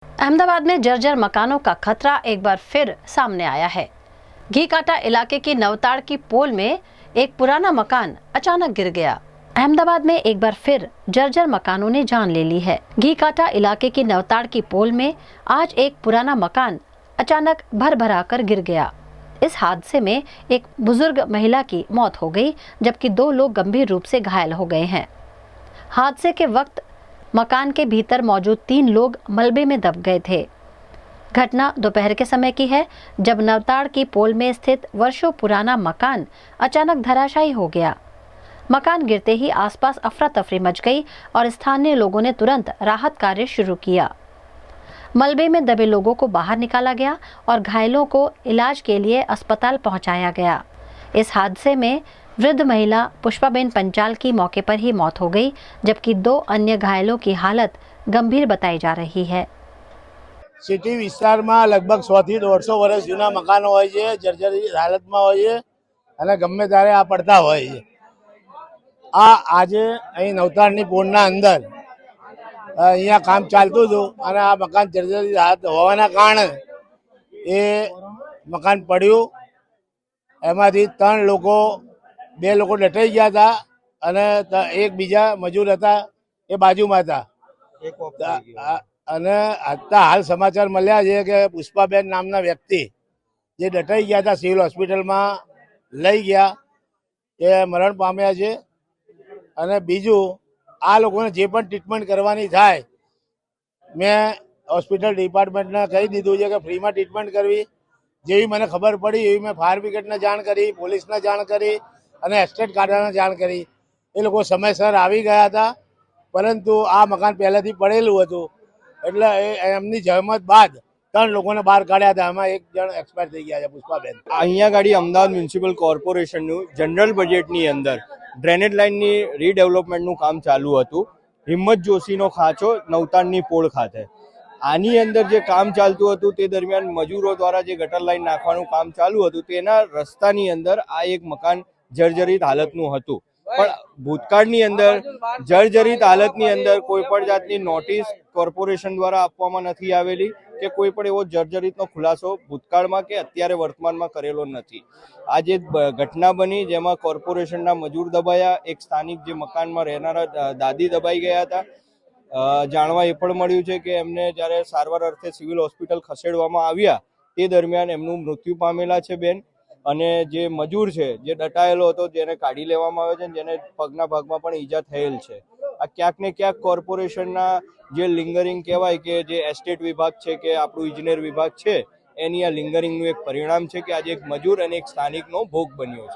अहमदाबाद में जर्जर मकानों का खतरा एक बार फिर सामने आया है। घी काटा इलाके की नवताड़ की पोल में एक पुराना मकान अचानक गिर गया। अहमदाबाद में एक बार फिर जर्जर मकानों ने जान ले ली है। घी काटा इलाके की नवताड़ की पोल में आज एक पुराना मकान अचानक भर कर गिर गया। इस हादसे में एक बुजुर्ग महिला की मौत हो गई, जबकि 2 लोग गंभीर रूप से घायल हो गए हैं। हादसे के वक्त मकान के भीतर मौजूद 3 लोग मलबे में दब गए थे। घटना दोपहर के समय की है, जब नवताड़ की पोल में स्थित वर्षों पुराना मकान अचानक धराशायी हो गया। मकान गिरते ही आसपास अफरा तफरी मच गई और स्थानीय लोगों ने तुरंत राहत कार्य शुरू किया। मलबे में दबे लोगों को बाहर निकाला गया और घायलों को इलाज के लिए अस्पताल पहुंचाया गया। इस हादसे में वृद्ध महिला पुष्पाबेन पंचाल की मौके पर ही मौत हो गई, जबकि 2 अन्य घायलों की हालत गंभीर बताई जा रही है। सिटी विस्तार में लगभग 100 થી 150 વર્ષ जूना मकान होय छे, जर्जरित हालत में होय छे અને ગમે ત્યારે આ પડતા હોય છે। આજે અહીં નવતાડની પોળના અંદર અહીંયા કામ ચાલતું હતું અને આ મકાન જર્જરિત હાલત હોવાના કારણે એ મકાન પડ્યું। એમાંથી 3 લોકો 2 લોકો દટાઈ ગયા હતા અને એક બીજા મજૂર હતા એ બાજુમાં હતા। અને હાલ સમાચાર મળ્યા છે કે પુષ્પાબેન નામના વ્યક્તિ જે દટાઈ ગયા હતા સિવિલ હોસ્પિટલમાં લઈ ગયા, એ મરણ પામ્યા છે। અને બીજું આ લોકોને જે પણ ટ્રીટમેન્ટ કરવાની થાય, મેં હોસ્પિટલ ડિપાર્ટમેન્ટને કહી દીધું છે કે ફ્રીમાં ટ્રીટમેન્ટ કરવી। જેવી મને ખબર પડી એવી મેં ફાયર બ્રિગેડને જાણ કરી, પોલીસને જાણ કરી અને એસ્ટેટ કાર્ડને જાણ કરી। એ લોકો સમયસર આવી ગયા હતા, પરંતુ આ મકાન પહેલાથી પડેલું હતું એટલે એમની જહેમત બાદ 3 લોકોને બહાર કાઢ્યા હતા। એમાં એક જણ એક્સપાયર થઈ ગયા છે, પુષ્પાબેન। અહીંયા ગાડી અમદાવાદ મ્યુનિસિપલ કોર્પોરેશનનું જનરલ બજેટની અંદર ડ્રેનેજ લાઇનની રીડેવલપમેન્ટનું કામ ચાલુ હતું। હિંમત જોશીનો ખાંચો નવતાડની પોળ ખાતે આની અંદર જે કામ ચાલતું હતું તે દરમિયાન મજૂરો દ્વારા જે ગટર લાઇન નાખવાનું કામ ચાલુ હતું તેના રસ્તાની અંદર આ એક મકાન જર્જરિત હાલતનું હતું। પણ ભૂતકાળની અંદર જર્જરિત હાલતની અંદર કોઈ પણ જાતની નોટિસ કોર્પોરેશન દ્વારા આપવામાં નથી આવેલી કે કોઈ પણ એવો જર્જરિતનો ખુલાસો ભૂતકાળમાં કે અત્યારે વર્તમાનમાં કરેલો નથી। આ જે ઘટના બની જેમાં કોર્પોરેશનના મજૂર દબાયા, એક સ્થાનિક જે મકાનમાં રહેનારા દાદી દબાઈ ગયા હતા। જાણવા એ પણ મળ્યું છે કે એમને જ્યારે સારવાર અર્થે સિવિલ હોસ્પિટલ ખસેડવામાં આવ્યા તે દરમિયાન એમનું મૃત્યુ પામેલા છે બેન। અને જે મજૂર છે જે દટાયેલો હતો જેને કાઢી લેવામાં આવ્યો છે, જેને પગના ભાગમાં પણ ઈજા થયેલ છે। આ ક્યાંક ને ક્યાંક કોર્પોરેશનના જે લિંગરિંગ કહેવાય કે જે એસ્ટેટ વિભાગ છે કે આપણું ઇજનેર વિભાગ છે એની આ લિંગરિંગનું એક પરિણામ છે કે આજે એક મજૂર અને એક સ્થાનિકનો ભોગ બન્યો છે।